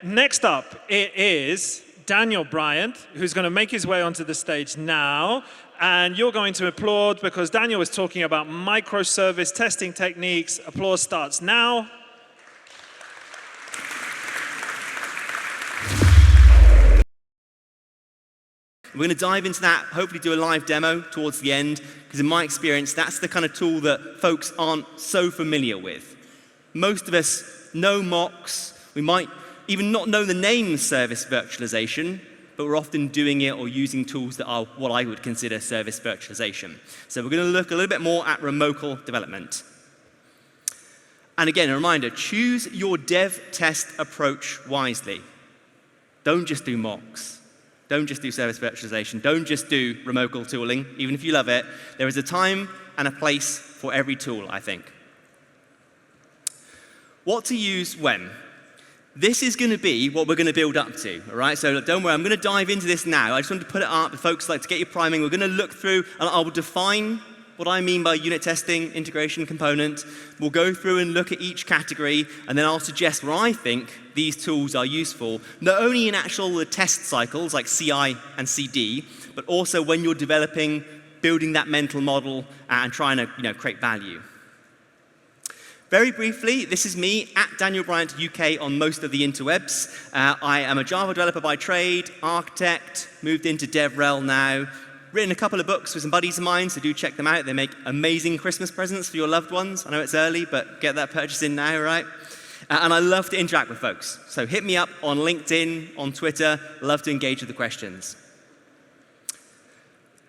next up, it is Daniel Bryant, who's going to make his way onto the stage now. And you're going to applaud because Daniel was talking about microservice testing techniques. Applause starts now. We're going to dive into that, hopefully do a live demo towards the end, because in my experience, that's the kind of tool that folks aren't so familiar with. Most of us know mocks. We might even not know the name service virtualization, but we're often doing it or using tools that are what I would consider service virtualization. So we're going to look a little bit more at remote development. And again, a reminder, choose your dev test approach wisely. Don't just do mocks. Don't just do service virtualization. Don't just do remote tooling, even if you love it. There is a time and a place for every tool, I think. What to use when? This is going to be what we're going to build up to, all right? So don't worry, I'm going to dive into this now. I just wanted to put it up. The folks like to get your priming. We're going to look through, and I will define what I mean by unit testing, integration, component. We'll go through and look at each category, and then I'll suggest where I think these tools are useful, not only in actual test cycles like CI and CD, but also when you're developing, building that mental model, and trying to create value. Very briefly, this is me at Daniel Bryant UK on most of the interwebs. I am a Java developer by trade, architect, moved into DevRel now, written a couple of books with some buddies of mine, so do check them out. They make amazing Christmas presents for your loved ones. I know it's early, but get that purchase in now, right? And I love to interact with folks. So hit me up on LinkedIn, on Twitter. Love to engage with the questions.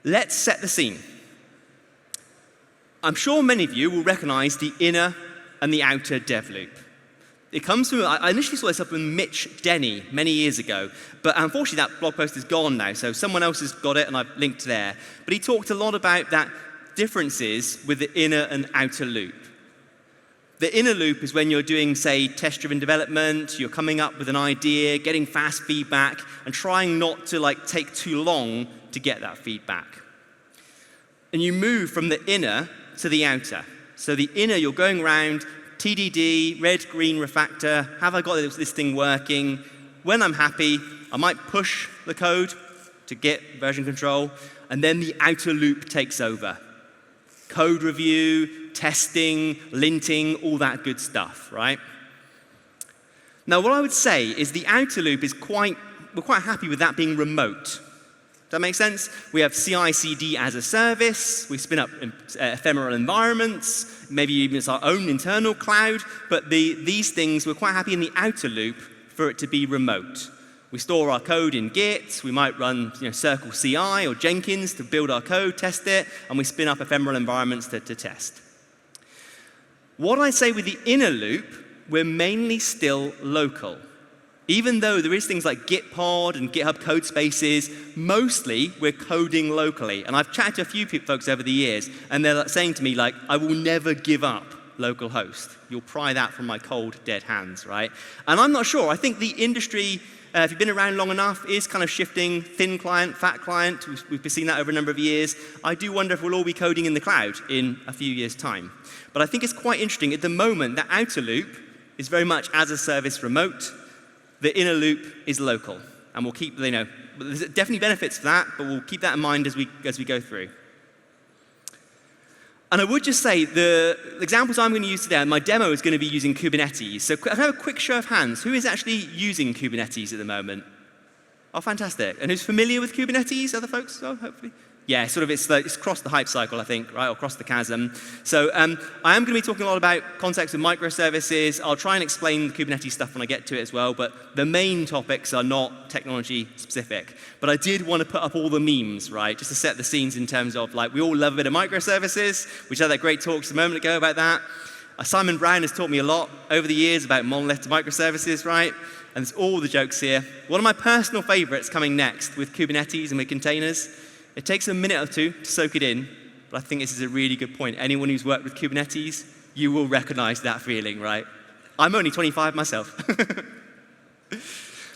Let's set the scene. I'm sure many of you will recognize the inner and the outer dev loop. It comes from, I initially saw this up with Mitch Denny many years ago, but unfortunately that blog post is gone now, so someone else has got it and I've linked there. But he talked a lot about that differences with the inner and outer loop. The inner loop is when you're doing, say, test-driven development, you're coming up with an idea, getting fast feedback, and trying not to take too long to get that feedback. And you move from the inner to the outer. So the inner, you're going around, TDD, red, green refactor, have I got this thing working? When I'm happy, I might push the code to get version control, and then the outer loop takes over. Code review, testing, linting, all that good stuff, right? Now, what I would say is the outer loop is we're quite happy with that being remote. Does that make sense? We have CI/CD as a service. We spin up ephemeral environments. Maybe even it's our own internal cloud. But these things, we're quite happy in the outer loop for it to be remote. We store our code in Git. We might run Circle CI or Jenkins to build our code, test it, and we spin up ephemeral environments to test. What I say with the inner loop, we're mainly still local. Even though there is things like Gitpod and GitHub code spaces, mostly we're coding locally. And I've chatted to a few folks over the years, and they're saying to me, I will never give up localhost. You'll pry that from my cold, dead hands, right? And I'm not sure. I think the industry, if you've been around long enough, is kind of shifting thin client, fat client. We've been seeing that over a number of years. I do wonder if we'll all be coding in the cloud in a few years' time. But I think it's quite interesting. At the moment, the outer loop is very much as a service remote. The inner loop is local, and we'll keep, there's definitely benefits for that, but we'll keep that in mind as we go through. And I would just say the examples I'm going to use today, my demo is going to be using Kubernetes. So can I have a quick show of hands? Who is actually using Kubernetes at the moment? Oh, fantastic. And who's familiar with Kubernetes? Other folks? Oh, hopefully. Yeah, sort of it's crossed the hype cycle, I think, right, or crossed the chasm. So I am going to be talking a lot about context of microservices. I'll try and explain the Kubernetes stuff when I get to it as well, but the main topics are not technology specific. But I did want to put up all the memes, right, just to set the scenes in terms of, we all love a bit of microservices. We had that great talk just a moment ago about that. Simon Brown has taught me a lot over the years about monolith to microservices, right? And there's all the jokes here. One of my personal favorites coming next with Kubernetes and with containers. It takes a minute or two to soak it in, but I think this is a really good point. Anyone who's worked with Kubernetes, you will recognize that feeling, right? I'm only 25 myself.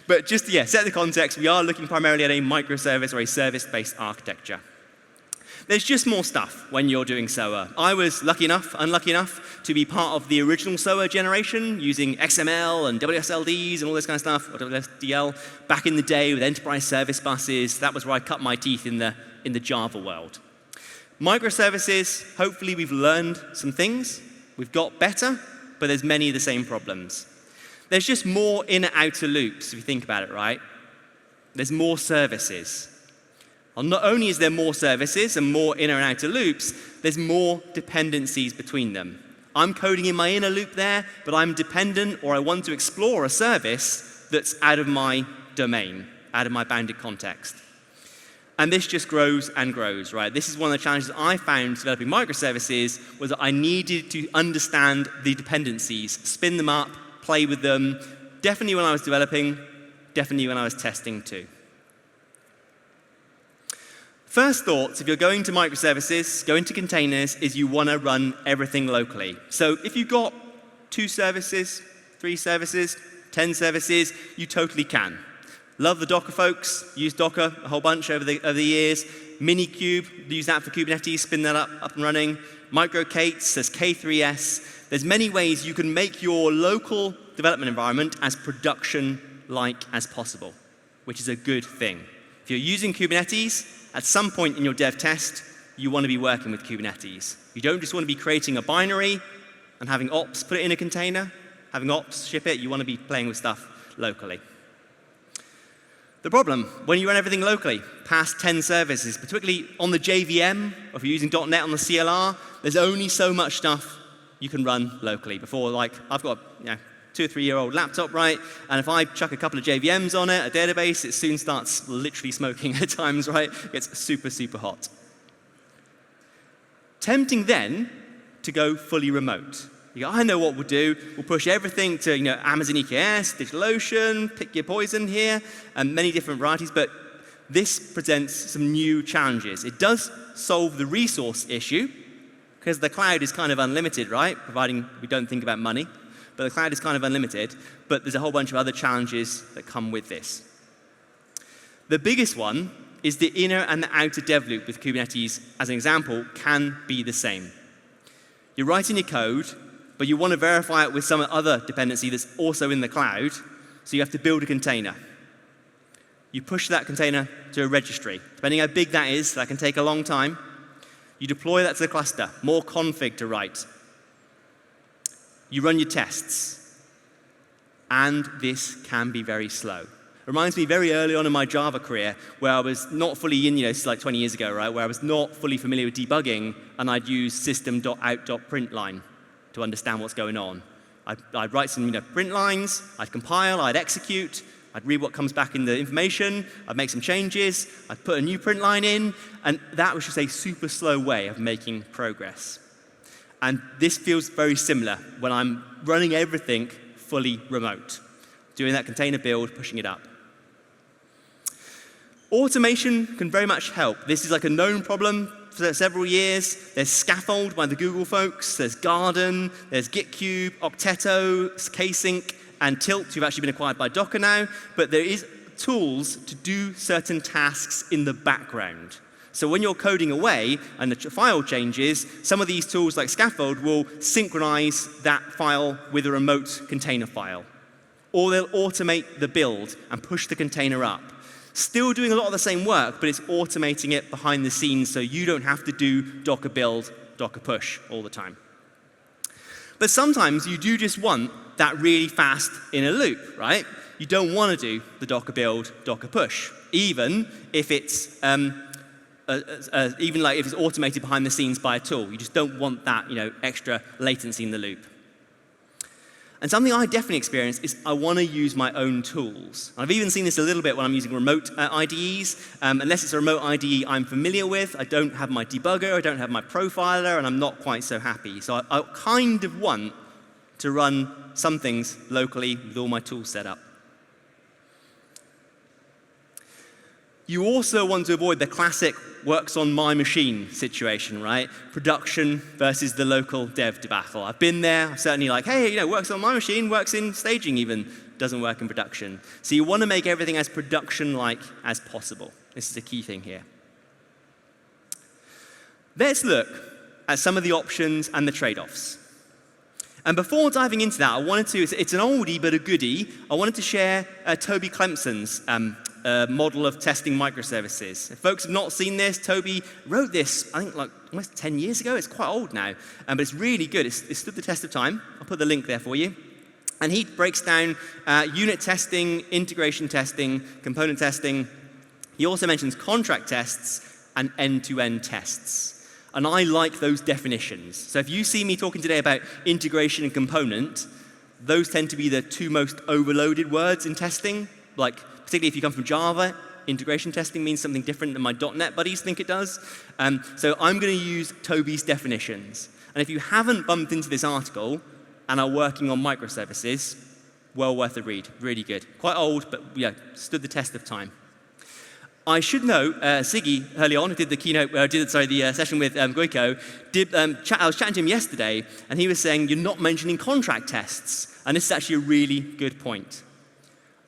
But just, set the context, we are looking primarily at a microservice or a service-based architecture. There's just more stuff when you're doing SOA. I was unlucky enough, to be part of the original SOA generation using XML and WSLDs and all this kind of stuff, or WSDL, back in the day with enterprise service buses. That was where I cut my teeth in the Java world. Microservices, hopefully we've learned some things. We've got better, but there's many of the same problems. There's just more inner-outer loops, if you think about it, right? There's more services. Well, not only is there more services and more inner and outer loops, there's more dependencies between them. I'm coding in my inner loop there, but I'm dependent or I want to explore a service that's out of my domain, out of my bounded context. And this just grows and grows, right? This is one of the challenges I found developing microservices was that I needed to understand the dependencies, spin them up, play with them, definitely when I was developing, definitely when I was testing too. First thoughts, if you're going to microservices, going to containers, is you want to run everything locally. So if you've got 2 services, 3 services, 10 services, you totally can. Love the Docker folks, use Docker a whole bunch over the years. Minikube, use that for Kubernetes, spin that up and running. Micro-K8s, there's K3s. There's many ways you can make your local development environment as production-like as possible, which is a good thing. If you're using Kubernetes, at some point in your dev test, you want to be working with Kubernetes. You don't just want to be creating a binary and having ops put it in a container, having ops ship it. You want to be playing with stuff locally. The problem, when you run everything locally, past 10 services, particularly on the JVM, or if you're using .NET on the CLR, there's only so much stuff you can run locally. Before, like, I've got 2 or 3-year-old laptop, right? And if I chuck a couple of JVMs on it, a database, it soon starts literally smoking at times, right? It gets super, super hot. Tempting then to go fully remote. You go, I know what we'll do. We'll push everything to Amazon EKS, DigitalOcean, pick your poison here, and many different varieties. But this presents some new challenges. It does solve the resource issue, because the cloud is kind of unlimited, right? Providing we don't think about money. But the cloud is kind of unlimited. But there's a whole bunch of other challenges that come with this. The biggest one is the inner and the outer dev loop with Kubernetes, as an example, can be the same. You're writing your code, but you want to verify it with some other dependency that's also in the cloud, so you have to build a container. You push that container to a registry. Depending how big that is, that can take a long time. You deploy that to the cluster, more config to write. You run your tests. And this can be very slow. It reminds me very early on in my Java career where I was not fully in, this is like 20 years ago, right, where I was not fully familiar with debugging, and I'd use system.out.println to understand what's going on. I'd write some print lines, I'd compile, I'd execute, I'd read what comes back in the information, I'd make some changes, I'd put a new print line in, and that was just a super slow way of making progress. And this feels very similar when I'm running everything fully remote, doing that container build, pushing it up. Automation can very much help. This is like a known problem for several years. There's Scaffold by the Google folks. There's Garden. There's GitCube, Octeto, Ksync, and Tilt, who've actually been acquired by Docker now. But there is tools to do certain tasks in the background. So when you're coding away and the file changes, some of these tools like Scaffold will synchronize that file with a remote container file. Or they'll automate the build and push the container up. Still doing a lot of the same work, but it's automating it behind the scenes so you don't have to do Docker build, Docker push all the time. But sometimes you do just want that really fast inner loop, right? You don't want to do the Docker build, Docker push, even if it's if it's automated behind the scenes by a tool. You just don't want that extra latency in the loop. And something I definitely experience is I want to use my own tools. I've even seen this a little bit when I'm using remote IDEs. Unless it's a remote IDE I'm familiar with, I don't have my debugger, I don't have my profiler, and I'm not quite so happy. So I kind of want to run some things locally with all my tools set up. You also want to avoid the classic works on my machine situation, right? Production versus the local dev debacle. I've been there. I'm certainly like, hey, works on my machine, works in staging even, doesn't work in production. So you want to make everything as production-like as possible. This is a key thing here. Let's look at some of the options and the trade-offs. And before diving into that, it's an oldie but a goodie. I wanted to share Toby Clemson's model of testing microservices. If folks have not seen this, Toby wrote this, I think, like almost 10 years ago. It's quite old now, but it's really good. It's stood the test of time. I'll put the link there for you. And he breaks down unit testing, integration testing, component testing. He also mentions contract tests and end-to-end tests. And I like those definitions. So if you see me talking today about integration and component, those tend to be the two most overloaded words in testing. Like, particularly if you come from Java, integration testing means something different than my .NET buddies think it does. So I'm going to use Toby's definitions. And if you haven't bumped into this article and are working on microservices, well worth a read. Really good. Quite old, but yeah, stood the test of time. I should note, Ziggy, early on, who did the keynote, the session with Goiko, I was chatting to him yesterday, and he was saying, you're not mentioning contract tests. And this is actually a really good point.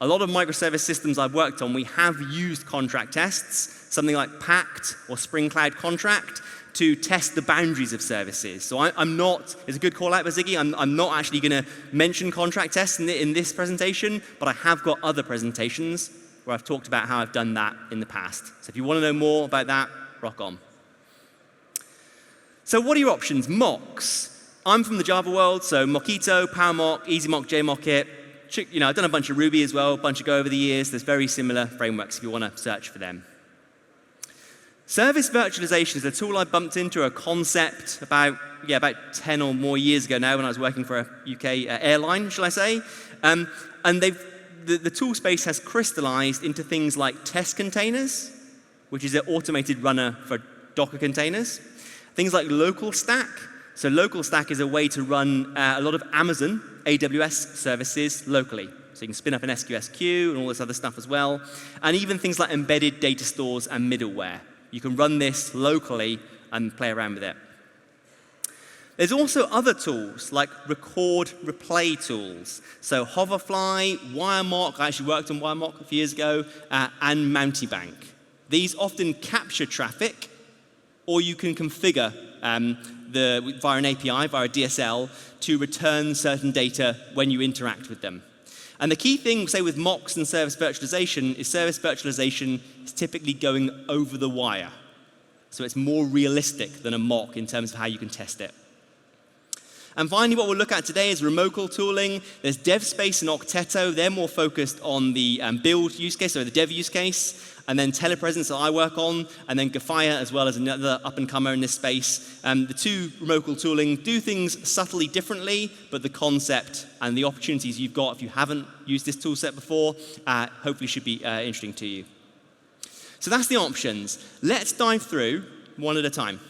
A lot of microservice systems I've worked on, we have used contract tests, something like Pact or Spring Cloud Contract, to test the boundaries of services. So I'm not, it's a good call out by Ziggy, I'm not actually going to mention contract tests in this presentation, but I have got other presentations where I've talked about how I've done that in the past. So if you want to know more about that, rock on. So what are your options? Mocks. I'm from the Java world, so Mockito, PowerMock, EasyMock, JMockit. I've done a bunch of Ruby as well, a bunch of Go over the years. There's very similar frameworks if you want to search for them. Service virtualization is a tool I bumped into, a concept about 10 or more years ago now when I was working for a UK airline, shall I say. And the tool space has crystallized into things like TestContainers, which is an automated runner for Docker containers. Things like local stack. So local stack is a way to run a lot of Amazon AWS services locally. So you can spin up an SQS queue and all this other stuff as well. And even things like embedded data stores and middleware. You can run this locally and play around with it. There's also other tools like record, replay tools. So Hoverfly, WireMock, I actually worked on WireMock a few years ago, and Mountebank. These often capture traffic, or you can configure via an API, via a DSL, to return certain data when you interact with them. And the key thing, say, with mocks and service virtualization is typically going over the wire. So it's more realistic than a mock in terms of how you can test it. And finally, what we'll look at today is remocal tooling. There's DevSpace and Octeto. They're more focused on the build use case, or the dev use case. And then Telepresence that I work on, and then Gafaya as well as another up-and-comer in this space. The two remocal tooling do things subtly differently, but the concept and the opportunities you've got if you haven't used this tool set before hopefully should be interesting to you. So that's the options. Let's dive through one at a time.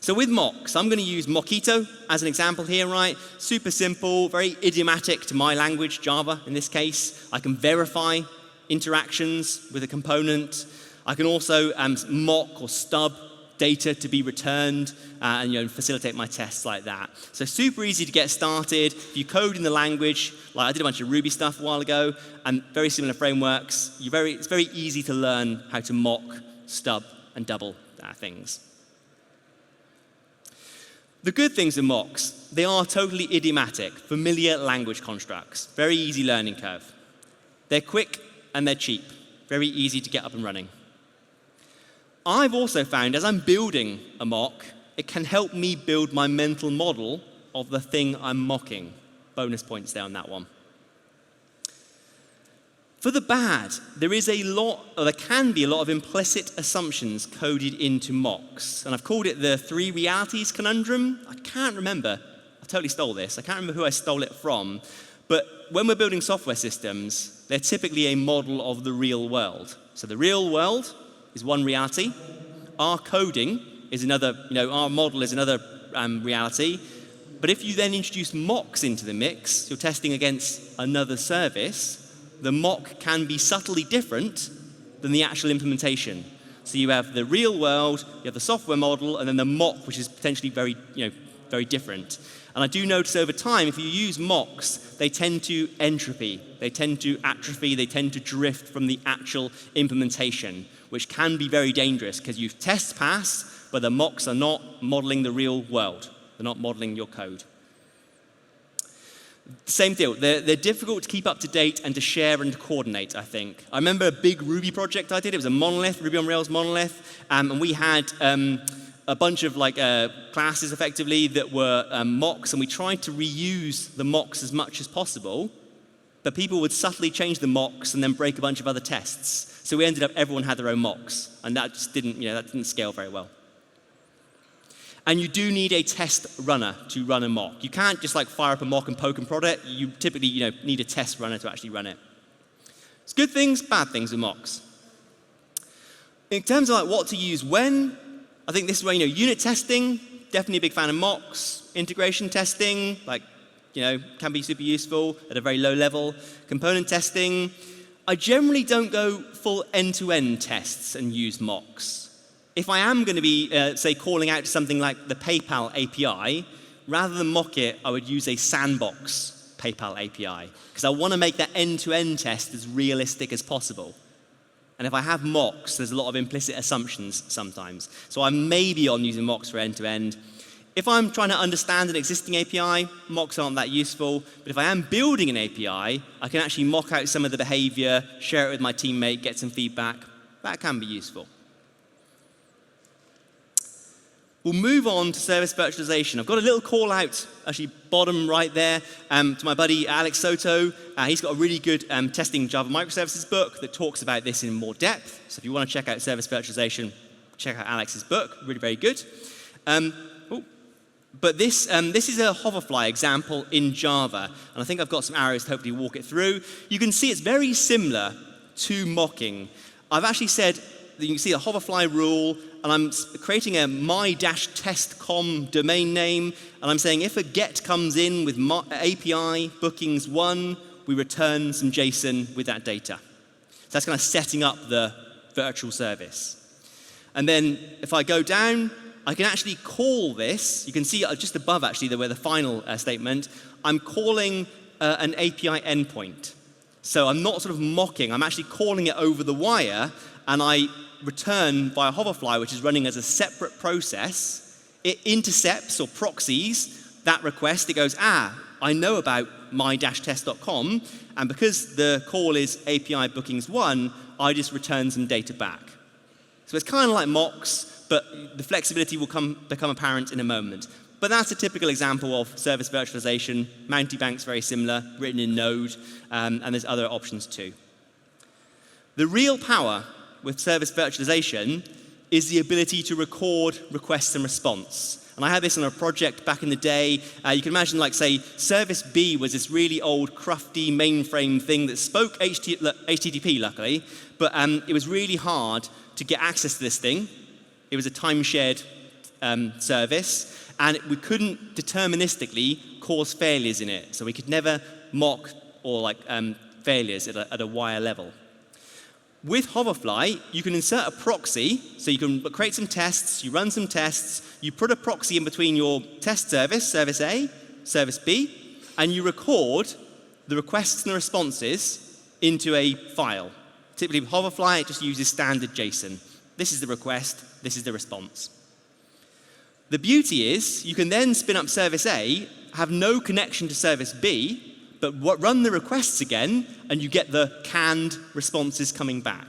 So with mocks, I'm going to use Mockito as an example here, right? Super simple, very idiomatic to my language, Java in this case. I can verify interactions with a component. I can also mock or stub data to be returned and facilitate my tests like that. So super easy to get started. If you code in the language, like I did a bunch of Ruby stuff a while ago, and very similar frameworks, it's very easy to learn how to mock, stub, and double things. The good things with mocks, they are totally idiomatic, familiar language constructs, very easy learning curve. They're quick and they're cheap, very easy to get up and running. I've also found as I'm building a mock, it can help me build my mental model of the thing I'm mocking. Bonus points there on that one. For the bad, there can be a lot of implicit assumptions coded into mocks. And I've called it the three realities conundrum. I can't remember. I totally stole this. I can't remember who I stole it from. But when we're building software systems, they're typically a model of the real world. So the real world is one reality. Our coding is another, our model is another reality. But if you then introduce mocks into the mix, you're testing against another service, the mock can be subtly different than the actual implementation. So you have the real world, you have the software model, and then the mock, which is potentially very different. And I do notice over time, if you use mocks, they tend to entropy, they tend to atrophy, they tend to drift from the actual implementation, which can be very dangerous because you test pass, where the mocks are not modeling the real world. They're not modeling your code. Same deal. They're difficult to keep up to date and to share and to coordinate, I think. I remember a big Ruby project I did. It was a monolith, Ruby on Rails monolith, and we had a bunch of classes, effectively, that were mocks, and we tried to reuse the mocks as much as possible, but people would subtly change the mocks and then break a bunch of other tests. So we ended up, everyone had their own mocks, and that just didn't scale very well. And you do need a test runner to run a mock. You can't just fire up a mock and poke and prod it. You typically need a test runner to actually run it. It's good things, bad things with mocks. In terms of what to use when, I think this is where unit testing, definitely a big fan of mocks. Integration testing, can be super useful at a very low level. Component testing, I generally don't go full end-to-end tests and use mocks. If I am going to be, say, calling out to something like the PayPal API, rather than mock it, I would use a sandbox PayPal API, because I want to make that end-to-end test as realistic as possible. And if I have mocks, there's a lot of implicit assumptions sometimes. So I'm maybe on using mocks for end-to-end. If I'm trying to understand an existing API, mocks aren't that useful. But if I am building an API, I can actually mock out some of the behavior, share it with my teammate, get some feedback. That can be useful. We'll move on to service virtualization. I've got a little call out, actually bottom right there, to my buddy Alex Soto. He's got a really good testing Java microservices book that talks about this in more depth. So if you want to check out service virtualization, check out Alex's book. Really very good. But this is a hoverfly example in Java. And I think I've got some arrows to hopefully walk it through. You can see it's very similar to mocking. I've actually said that you can see the hoverfly rule, and I'm creating a my-test.com domain name, and I'm saying if a get comes in with API bookings 1, we return some JSON with that data. So that's kind of setting up the virtual service. And then if I go down, I can actually call this. You can see just above, actually, where the final statement, I'm calling an API endpoint. So I'm not sort of mocking. I'm actually calling it over the wire, and I return via hoverfly, which is running as a separate process. It intercepts or proxies that request. It goes, I know about my-test.com, and because the call is API bookings 1, I just return some data back. So it's kind of like mocks, but the flexibility will become apparent in a moment. But that's a typical example of service virtualization. Mountebank's very similar, written in Node, and there's other options too. The real power with service virtualization is the ability to record requests and response. And I had this on a project back in the day. You can imagine, say, Service B was this really old, crufty mainframe thing that spoke HTTP, luckily, but it was really hard to get access to this thing. It was a time-shared service, and we couldn't deterministically cause failures in it. So we could never mock or failures at a wire level. With Hoverfly, you can insert a proxy, so you can create some tests, you run some tests, you put a proxy in between your test service, service A, service B, and you record the requests and the responses into a file. Typically with Hoverfly, it just uses standard JSON. This is the request, this is the response. The beauty is, you can then spin up service A, have no connection to service B, but run the requests again, and you get the canned responses coming back.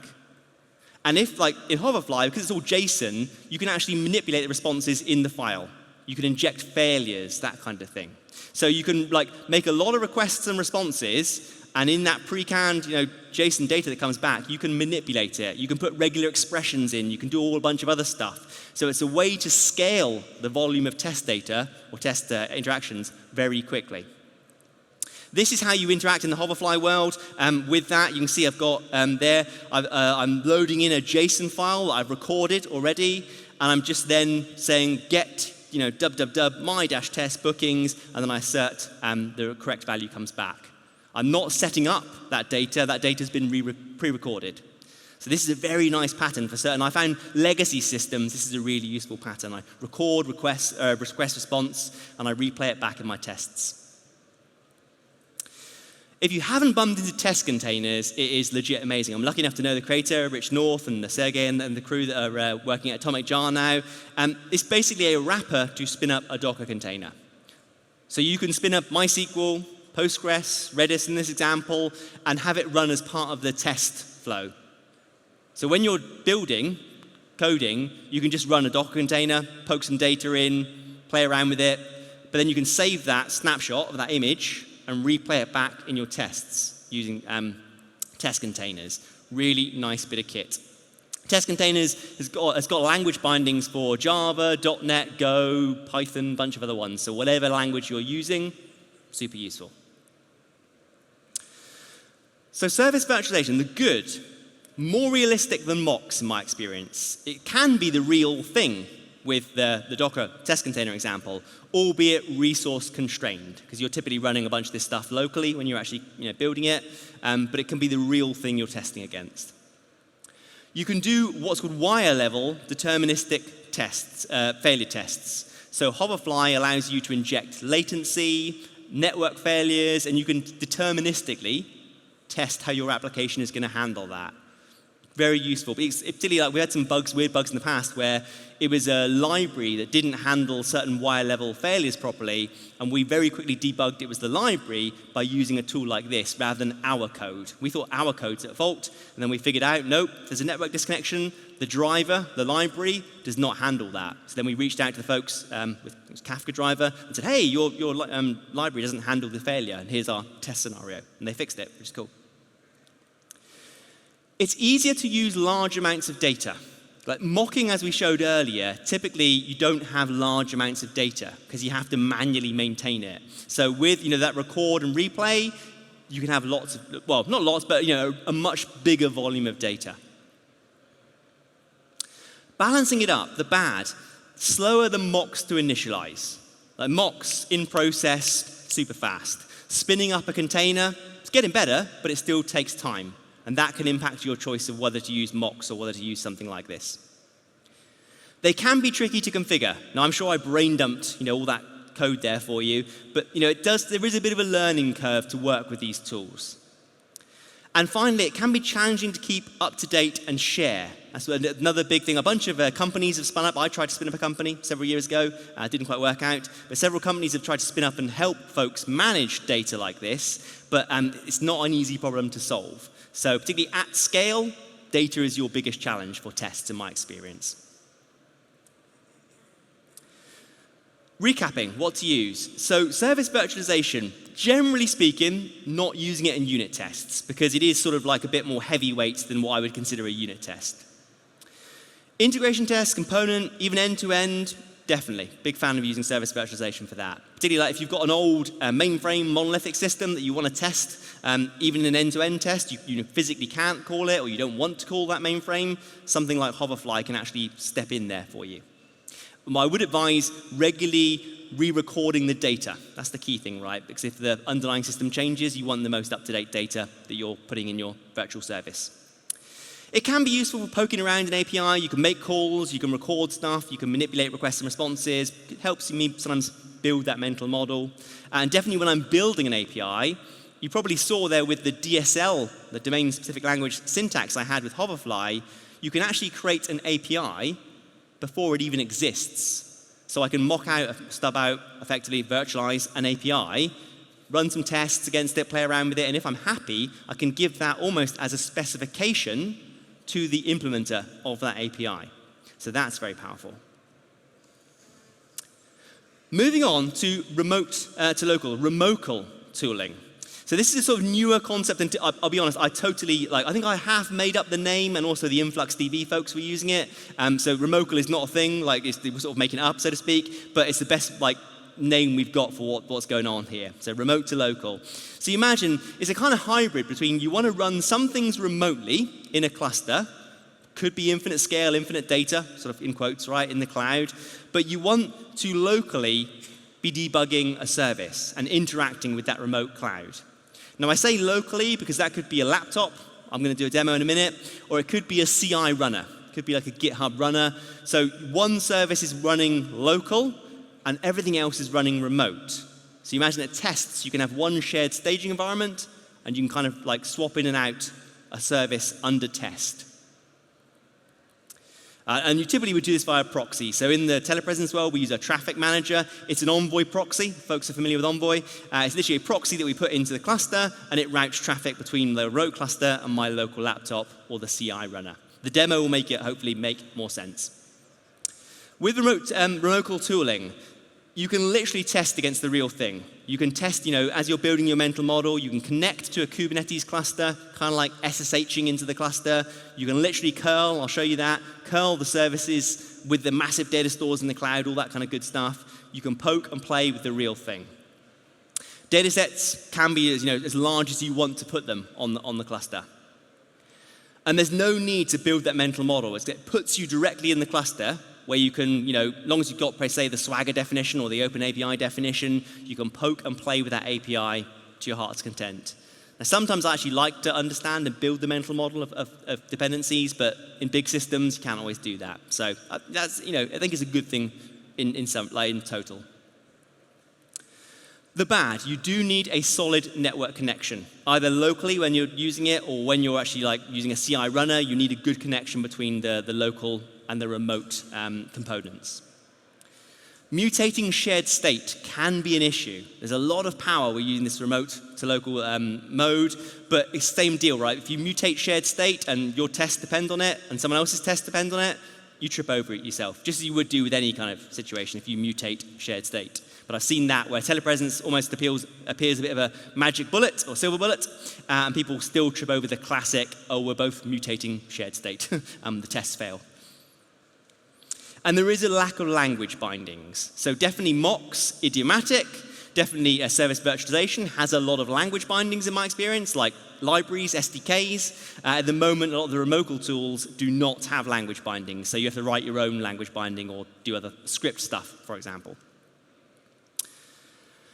And if, in Hoverfly, because it's all JSON, you can actually manipulate the responses in the file. You can inject failures, that kind of thing. So you can make a lot of requests and responses, and in that pre-canned JSON data that comes back, you can manipulate it. You can put regular expressions in. You can do a bunch of other stuff. So it's a way to scale the volume of test data or test interactions very quickly. This is how you interact in the Hoverfly world. With that, you can see I've got there, I'm loading in a JSON file that I've recorded already, and I'm just then saying get my-test bookings, and then I assert the correct value comes back. I'm not setting up that data. That data's been pre-recorded. So this is a very nice pattern for certain. I found legacy systems, this is a really useful pattern. I record request response, and I replay it back in my tests. If you haven't bumped into test containers, it is legit amazing. I'm lucky enough to know the creator, Rich North, and Sergey and the crew that are working at Atomic Jar now. It's basically a wrapper to spin up a Docker container. So you can spin up MySQL, Postgres, Redis in this example, and have it run as part of the test flow. So when you're building, coding, you can just run a Docker container, poke some data in, play around with it, but then you can save that snapshot of that image and replay it back in your tests using test containers. Really nice bit of kit. Test containers has got language bindings for Java, .NET, Go, Python, a bunch of other ones. So whatever language you're using, super useful. So service virtualization, the good, more realistic than mocks in my experience. It can be the real thing with the Docker test container example, albeit resource constrained, because you're typically running a bunch of this stuff locally when you're actually building it, but it can be the real thing you're testing against. You can do what's called wire-level deterministic tests, failure tests. So Hoverfly allows you to inject latency, network failures, and you can deterministically test how your application is going to handle that. Very useful. Particularly, like, we had some weird bugs in the past where it was a library that didn't handle certain wire-level failures properly, and we very quickly debugged it was the library by using a tool like this rather than our code. We thought our code's at fault, and then we figured out, nope, there's a network disconnection. The driver, the library, does not handle that. So then we reached out to the folks with Kafka driver and said, hey, your library doesn't handle the failure, and here's our test scenario. And they fixed it, which is cool. It's easier to use large amounts of data. Like mocking, as we showed earlier, typically you don't have large amounts of data because you have to manually maintain it. So with that record and replay, you can have lots of, well, not lots, but a much bigger volume of data. Balancing it up, the bad, slower than mocks to initialize. Like mocks in process, super fast. Spinning up a container, it's getting better, but it still takes time. And that can impact your choice of whether to use mocks or whether to use something like this. They can be tricky to configure. Now, I'm sure I brain dumped all that code there for you, but there is a bit of a learning curve to work with these tools. And finally, it can be challenging to keep up to date and share. That's another big thing. A bunch of companies have spun up. I tried to spin up a company several years ago. It didn't quite work out. But several companies have tried to spin up and help folks manage data like this, but it's not an easy problem to solve. So particularly at scale, data is your biggest challenge for tests in my experience. Recapping, what to use. So service virtualization, generally speaking, not using it in unit tests because it is sort of like a bit more heavyweight than what I would consider a unit test. Integration tests, component, even end-to-end, definitely. Big fan of using service virtualization for that. Particularly like if you've got an old mainframe monolithic system that you want to test, even in an end-to-end test, you physically can't call it or you don't want to call that mainframe, something like Hoverfly can actually step in there for you. I would advise regularly re-recording the data. That's the key thing, right? Because if the underlying system changes, you want the most up-to-date data that you're putting in your virtual service. It can be useful for poking around an API. You can make calls, you can record stuff, you can manipulate requests and responses. It helps me sometimes build that mental model. And definitely when I'm building an API, you probably saw there with the DSL, the domain-specific language syntax I had with Hoverfly, you can actually create an API before it even exists. So I can mock out, stub out, effectively virtualize an API, run some tests against it, play around with it, and if I'm happy, I can give that almost as a specification to the implementer of that API. So that's very powerful. Moving on to remocal tooling. So this is a sort of newer concept, and I'll be honest, I think I have made up the name, and also the InfluxDB folks were using it. So remocal is not a thing, we're sort of making it up, so to speak, but it's the best name we've got for what's going on here. So remote to local. So you imagine it's a kind of hybrid between you want to run some things remotely in a cluster, could be infinite scale, infinite data, sort of in quotes, right, in the cloud, but you want to locally be debugging a service and interacting with that remote cloud. Now, I say locally because that could be a laptop. I'm going to do a demo in a minute. Or it could be a CI runner. It could be like a GitHub runner. So one service is running local, and everything else is running remote. So you imagine at tests, you can have one shared staging environment, and you can kind of like swap in and out a service under test. And you typically would do this via proxy. So in the Telepresence world, we use a traffic manager. It's an Envoy proxy. Folks are familiar with Envoy. It's literally a proxy that we put into the cluster, and it routes traffic between the remote cluster and my local laptop or the CI runner. The demo will make it hopefully make more sense. With remote call tooling, you can literally test against the real thing. You can test, as you're building your mental model, you can connect to a Kubernetes cluster, kind of like SSHing into the cluster. You can literally curl, I'll show you that, curl the services with the massive data stores in the cloud, all that kind of good stuff. You can poke and play with the real thing. Data sets can be as large as you want to put them on the cluster. And there's no need to build that mental model. It puts you directly in the cluster, where you can, as long as you've got, say, the Swagger definition or the Open API definition, you can poke and play with that API to your heart's content. Now, sometimes I actually like to understand and build the mental model of dependencies, but in big systems, you can't always do that. So that's, I think it's a good thing in total. The bad, you do need a solid network connection, either locally when you're using it or when you're actually using a CI runner, you need a good connection between the local and the remote components. Mutating shared state can be an issue. There's a lot of power we're using this remote to local mode, but it's the same deal, right? If you mutate shared state and your tests depend on it and someone else's tests depend on it, you trip over it yourself, just as you would do with any kind of situation if you mutate shared state. But I've seen that where Telepresence almost appears a bit of a magic bullet or silver bullet, and people still trip over the classic, oh, we're both mutating shared state, the tests fail. And there is a lack of language bindings. So definitely mocks, idiomatic, definitely service virtualization has a lot of language bindings in my experience, like libraries, SDKs. At the moment, a lot of the remote call tools do not have language bindings, so you have to write your own language binding or do other script stuff, for example.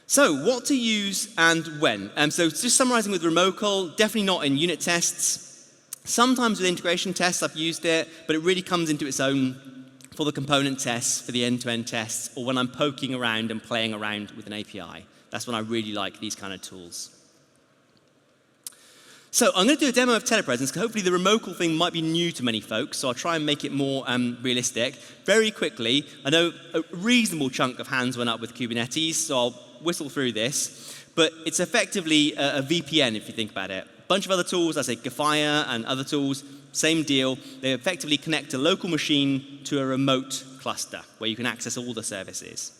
So what to use and when? So just summarizing with remote call, definitely not in unit tests. Sometimes with integration tests, I've used it, but it really comes into its own for the component tests, for the end-to-end tests, or when I'm poking around and playing around with an API. That's when I really like these kind of tools. So I'm going to do a demo of Telepresence, because hopefully the remote call thing might be new to many folks, so I'll try and make it more realistic. Very quickly, I know a reasonable chunk of hands went up with Kubernetes, so I'll whistle through this. But it's effectively a VPN, if you think about it. A bunch of other tools, I say Gefire and other tools, same deal. They effectively connect a local machine to a remote cluster where you can access all the services.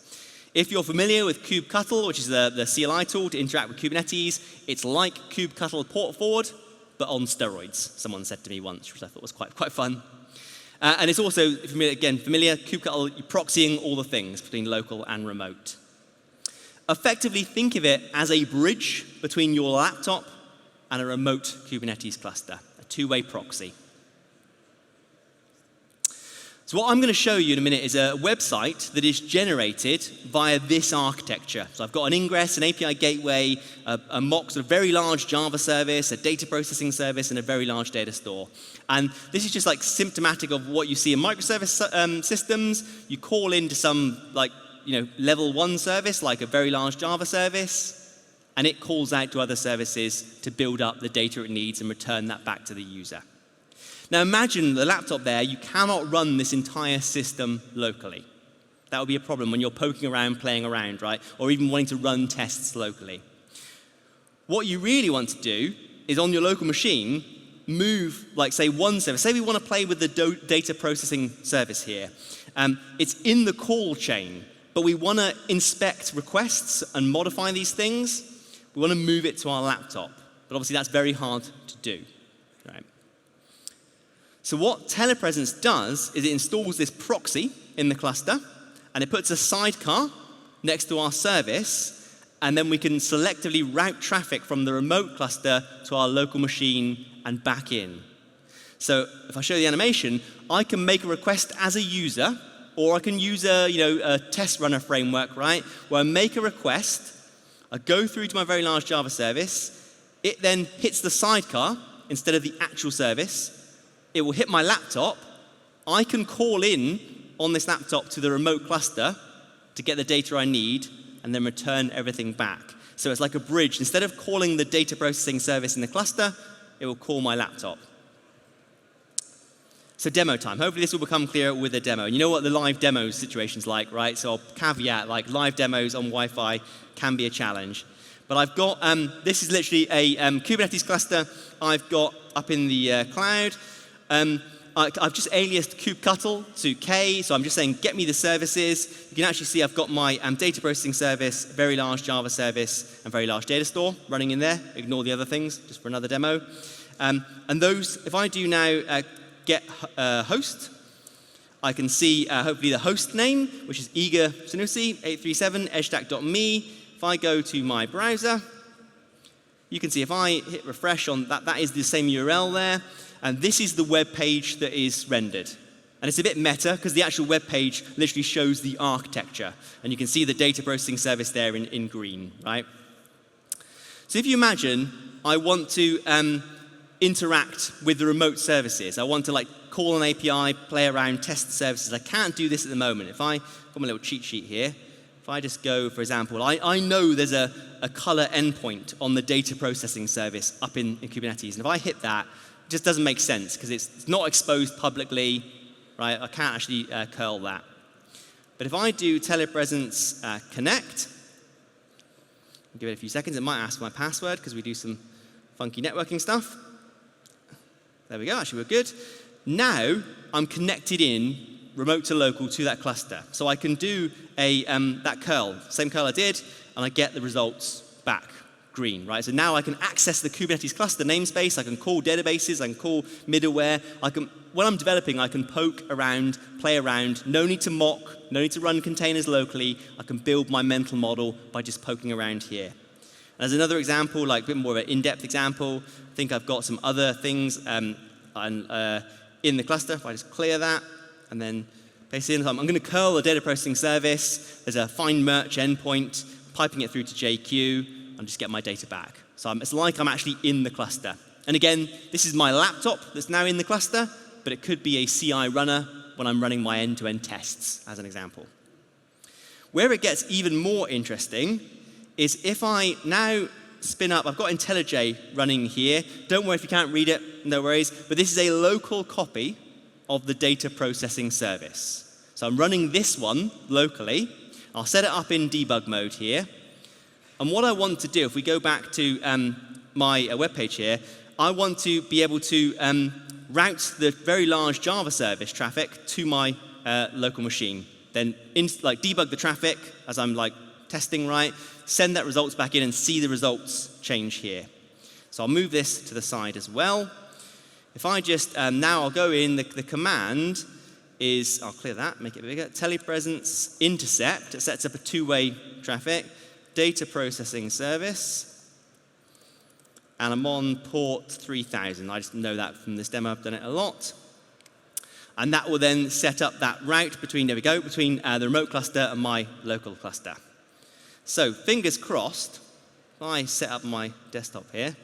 If you're familiar with kubectl, which is the CLI tool to interact with Kubernetes, it's like kubectl port forward, but on steroids, someone said to me once, which I thought was quite fun. And it's also, familiar, kubectl, you're proxying all the things between local and remote. Effectively, think of it as a bridge between your laptop and a remote Kubernetes cluster, a two-way proxy. So what I'm going to show you in a minute is a website that is generated via this architecture. So I've got an ingress, an API gateway, a mock sort of very large Java service, a data processing service, and a very large data store. And this is just like symptomatic of what you see in microservice systems. You call into some level 1 service, like a very large Java service, and it calls out to other services to build up the data it needs and return that back to the user. Now imagine the laptop there, you cannot run this entire system locally. That would be a problem when you're poking around, playing around, right? Or even wanting to run tests locally. What you really want to do is on your local machine, move, say one service. Say we want to play with the data processing service here. It's in the call chain, but we want to inspect requests and modify these things. We want to move it to our laptop. But obviously that's very hard to do, right? So what Telepresence does is it installs this proxy in the cluster, and it puts a sidecar next to our service, and then we can selectively route traffic from the remote cluster to our local machine and back in. So if I show the animation, I can make a request as a user, or I can use a test runner framework, right, where I make a request, I go through to my very large Java service, it then hits the sidecar instead of the actual service. It will hit my laptop. I can call in on this laptop to the remote cluster to get the data I need and then return everything back. So it's like a bridge. Instead of calling the data processing service in the cluster, it will call my laptop. So demo time. Hopefully this will become clearer with a demo. And you know what the live demo situation's like, right? So I'll caveat, like live demos on Wi-Fi can be a challenge. But I've got, this is literally a Kubernetes cluster I've got up in the cloud. I've just aliased kubectl to K, so I'm just saying get me the services. You can actually see I've got my data processing service, very large Java service, and very large data store running in there. Ignore the other things, just for another demo. And those, if I do now get host, I can see hopefully the host name, which is Iga Sanusi 837 edgestack.me. If I go to my browser, you can see if I hit refresh on that, that is the same URL there. And this is the web page that is rendered. And it's a bit meta, because the actual web page literally shows the architecture. And you can see the data processing service there in green, right? So if you imagine I want to interact with the remote services. I want to like call an API, play around, test the services. I can't do this at the moment. If I got my little cheat sheet here, if I just go, for example, I know there's a color endpoint on the data processing service up in Kubernetes. And if I hit that, it just doesn't make sense because it's not exposed publicly, right? I can't actually curl that. But if I do Telepresence connect, give it a few seconds, it might ask my password because we do some funky networking stuff. There we go, actually we're good. Now I'm connected in remote to local to that cluster. So I can do that curl, same curl I did, and I get the results back, green, right? So now I can access the Kubernetes cluster namespace, I can call databases, I can call middleware, when I'm developing, I can poke around, play around, no need to mock, no need to run containers locally, I can build my mental model by just poking around here. As another example, like a bit more of an in-depth example, I think I've got some other things in the cluster. If I just clear that and then paste it in, I'm going to curl the data processing service. There's a find merge endpoint, piping it through to JQ, and just get my data back. So it's like I'm actually in the cluster. And again, this is my laptop that's now in the cluster, but it could be a CI runner when I'm running my end-to-end tests, as an example. Where it gets even more interesting is if I now spin up, I've got IntelliJ running here. Don't worry if you can't read it, no worries. But this is a local copy of the data processing service. So I'm running this one locally. I'll set it up in debug mode here. And what I want to do, if we go back to my web page here, I want to be able to route the very large Java service traffic to my local machine. Then debug the traffic as I'm testing, right? Send that results back in and see the results change here. So I'll move this to the side as well. If I just, now I'll go in, the command is, I'll clear that, make it bigger, telepresence intercept. It sets up a two-way traffic, data processing service, and I'm on port 3000. I just know that from this demo, I've done it a lot. And that will then set up that route between, there we go, between the remote cluster and my local cluster. So fingers crossed, if I set up my desktop here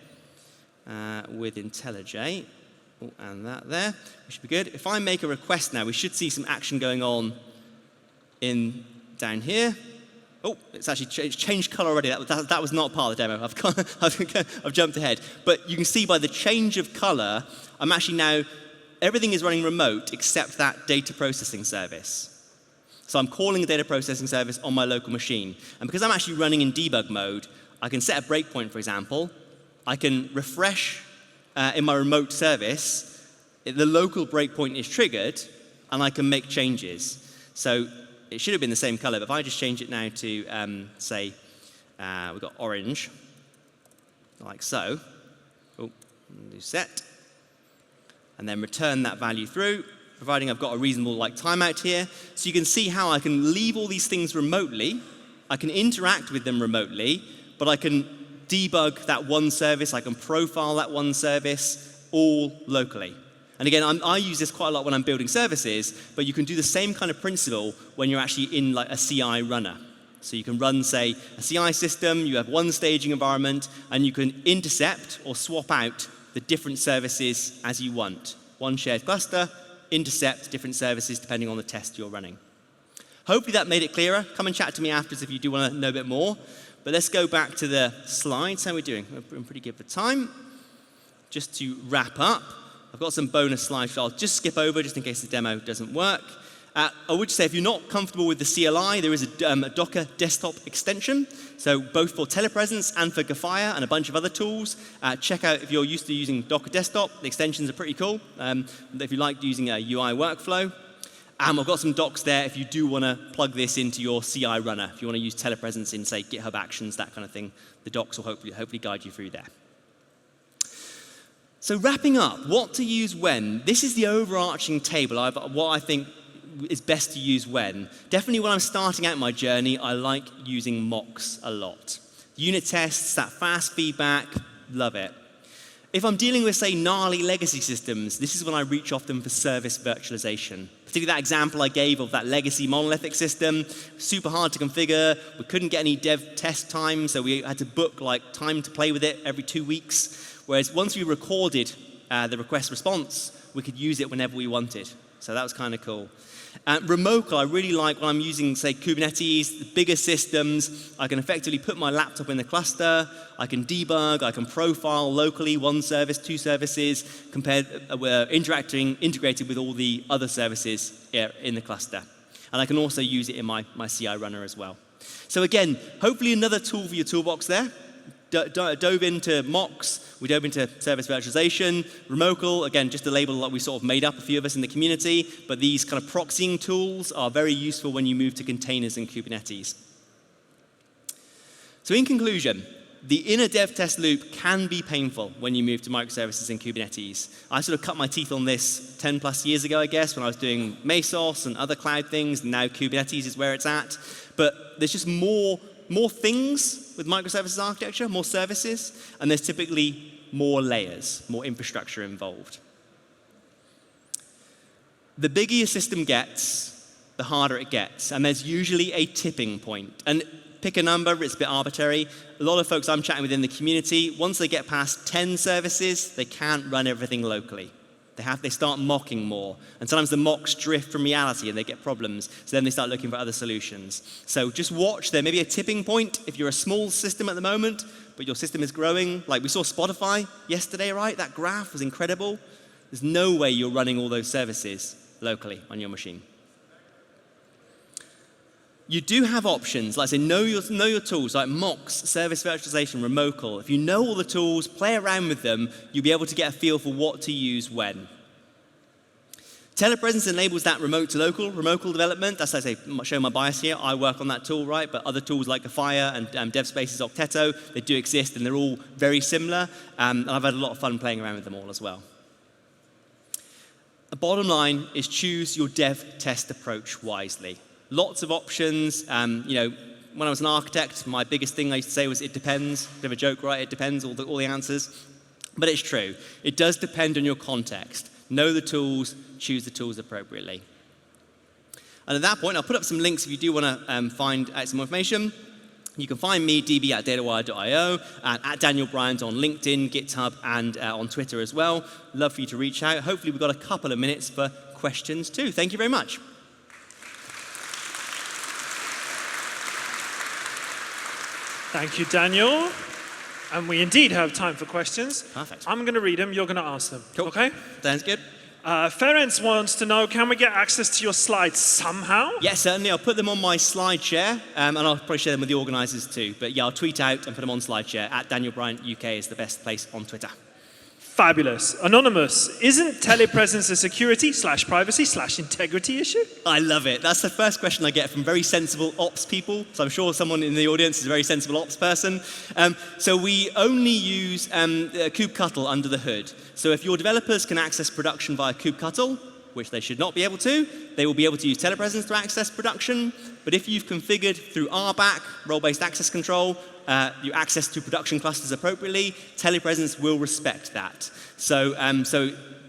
with IntelliJ, and that there, we should be good. If I make a request now, we should see some action going on down here. Oh, it's actually changed color already. That was not part of the demo. I've jumped ahead. But you can see by the change of color, I'm actually now, everything is running remote except that data processing service. So I'm calling a data processing service on my local machine. And because I'm actually running in debug mode, I can set a breakpoint, for example. I can refresh in my remote service. The local breakpoint is triggered, and I can make changes. So it should have been the same color, but if I just change it now to, say, we've got orange, like so. Oh, do set. And then return that value through, providing I've got a reasonable timeout here. So you can see how I can leave all these things remotely. I can interact with them remotely, but I can debug that one service. I can profile that one service all locally. And again, I use this quite a lot when I'm building services, but you can do the same kind of principle when you're actually in a CI runner. So you can run, say, a CI system, you have one staging environment, and you can intercept or swap out the different services as you want. One shared cluster, intercept different services depending on the test you're running. Hopefully that made it clearer. Come and chat to me afterwards if you do want to know a bit more. But let's go back to the slides. How are we doing? We're doing pretty good for time. Just to wrap up, I've got some bonus slides that I'll just skip over just in case the demo doesn't work. I would say if you're not comfortable with the CLI, there is a Docker desktop extension. So both for Telepresence and for Gefire and a bunch of other tools. Check out if you're used to using Docker desktop. The extensions are pretty cool. If you like using a UI workflow. I've got some docs there if you do want to plug this into your CI runner. If you want to use Telepresence in, say, GitHub Actions, that kind of thing, the docs will hopefully guide you through there. So wrapping up, what to use when. This is the overarching table of what I think is best to use when. Definitely when I'm starting out my journey, I like using mocks a lot. Unit tests, that fast feedback, love it. If I'm dealing with, say, gnarly legacy systems, this is when I reach often for service virtualization. Particularly that example I gave of that legacy monolithic system, super hard to configure. We couldn't get any dev test time, so we had to book like time to play with it every 2 weeks. Whereas once we recorded the request response, we could use it whenever we wanted. So that was kind of cool. Remocal, I really like when I'm using, say, Kubernetes, the bigger systems. I can effectively put my laptop in the cluster. I can debug. I can profile locally, one service, two services, integrated with all the other services in the cluster. And I can also use it in my CI runner as well. So again, hopefully another tool for your toolbox there. Dove into mocks, we dove into service virtualization, Remocal, again, just a label that we sort of made up, a few of us in the community, but these kind of proxying tools are very useful when you move to containers and Kubernetes. So in conclusion, the inner dev test loop can be painful when you move to microservices and Kubernetes. I sort of cut my teeth on this 10 plus years ago, I guess, when I was doing Mesos and other cloud things, and now Kubernetes is where it's at. But there's just more things with microservices architecture, more services, and there's typically more layers, more infrastructure involved. The bigger your system gets, the harder it gets, and there's usually a tipping point. And pick a number, it's a bit arbitrary. A lot of folks I'm chatting with in the community, once they get past 10 services, they can't run everything locally. They start mocking more. And sometimes the mocks drift from reality and they get problems. So then they start looking for other solutions. So just watch. There may be a tipping point if you're a small system at the moment, but your system is growing. Like we saw Spotify yesterday, right? That graph was incredible. There's no way you're running all those services locally on your machine. You do have options, like I say, know your tools, like mocks, service virtualization, Remocal. If you know all the tools, play around with them, you'll be able to get a feel for what to use when. Telepresence enables that remote to local, Remocal development. That's, like I say, showing my bias here. I work on that tool, right? But other tools like Gefire and DevSpace's Octeto, they do exist, and they're all very similar. And I've had a lot of fun playing around with them all as well. The bottom line is choose your dev test approach wisely. Lots of options. When I was an architect, my biggest thing I used to say was, it depends. Bit of a joke, right? It depends, all the answers. But it's true. It does depend on your context. Know the tools, choose the tools appropriately. And at that point, I'll put up some links if you do want to find out some more information. You can find me, db@datawire.io, and at Daniel Bryant on LinkedIn, GitHub, and on Twitter as well. Love for you to reach out. Hopefully, we've got a couple of minutes for questions too. Thank you very much. Thank you, Daniel. And we indeed have time for questions. Perfect. I'm going to read them. You're going to ask them. Cool. Okay? Sounds good. Ferenc wants to know, can we get access to your slides somehow? Yes, certainly. I'll put them on my SlideShare, and I'll probably share them with the organizers too. But yeah, I'll tweet out and put them on SlideShare. At Daniel Bryant UK is the best place on Twitter. Fabulous. Anonymous, isn't telepresence a security/privacy/integrity issue? I love it. That's the first question I get from very sensible ops people. So I'm sure someone in the audience is a very sensible ops person. So we only use kubectl under the hood. So if your developers can access production via kubectl, which they should not be able to, they will be able to use Telepresence to access production. But if you've configured through RBAC, role-based access control, your access to production clusters appropriately, Telepresence will respect that. So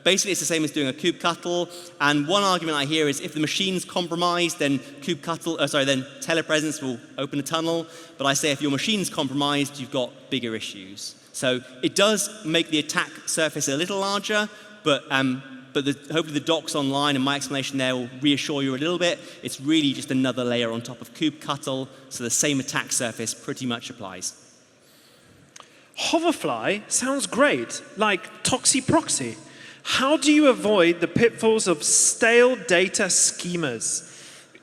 basically, it's the same as doing a kubectl. And one argument I hear is if the machine's compromised, then then Telepresence will open a tunnel. But I say if your machine's compromised, you've got bigger issues. So it does make the attack surface a little larger, but but hopefully the docs online and my explanation there will reassure you a little bit. It's really just another layer on top of kubectl, so the same attack surface pretty much applies. Hoverfly sounds great, like Toxi-Proxy. How do you avoid the pitfalls of stale data schemas?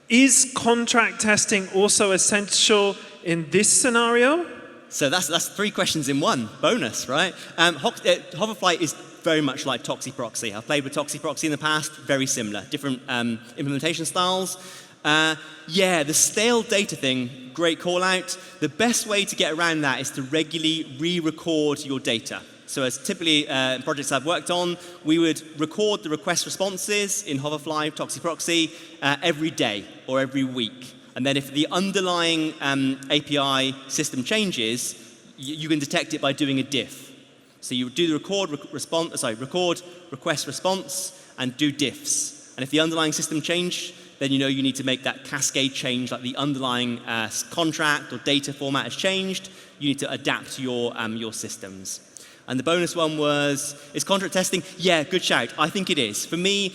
Is contract testing also essential in this scenario? So that's 3 questions in one. Bonus, right? Hoverfly is very much like Toxi-Proxy. I've played with Toxi-Proxy in the past, very similar. Different implementation styles. Yeah, the stale data thing, great call out. The best way to get around that is to regularly re-record your data. So as typically in projects I've worked on, we would record the request responses in Hoverfly, Toxi-Proxy, every day or every week. And then if the underlying API system changes, you can detect it by doing a diff. So you do the record, request response, and do diffs. And if the underlying system changed, then you know you need to make that cascade change, like the underlying contract or data format has changed. You need to adapt to your systems. And the bonus one was, is contract testing? Yeah, good shout. I think it is. For me,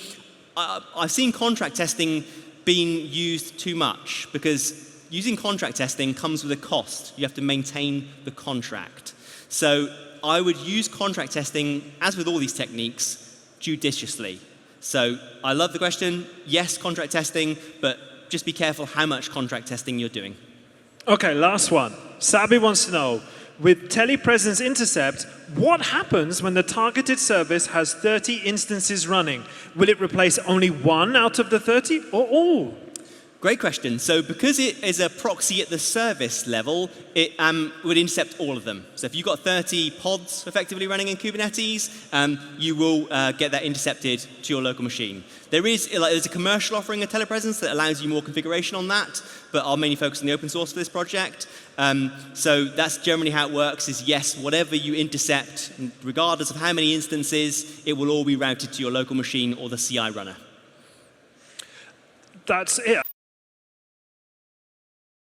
I've seen contract testing being used too much because using contract testing comes with a cost. You have to maintain the contract. So I would use contract testing, as with all these techniques, judiciously. So I love the question. Yes, contract testing, but just be careful how much contract testing you're doing. Okay, last one. Sabi wants to know, with Telepresence Intercept, what happens when the targeted service has 30 instances running? Will it replace only one out of the 30 or all? Great question. So because it is a proxy at the service level, it would intercept all of them. So if you've got 30 pods effectively running in Kubernetes, you will get that intercepted to your local machine. There's a commercial offering of Telepresence that allows you more configuration on that, but I'll mainly focus on the open source for this project. So that's generally how it works, is yes, whatever you intercept, regardless of how many instances, it will all be routed to your local machine or the CI runner. That's it.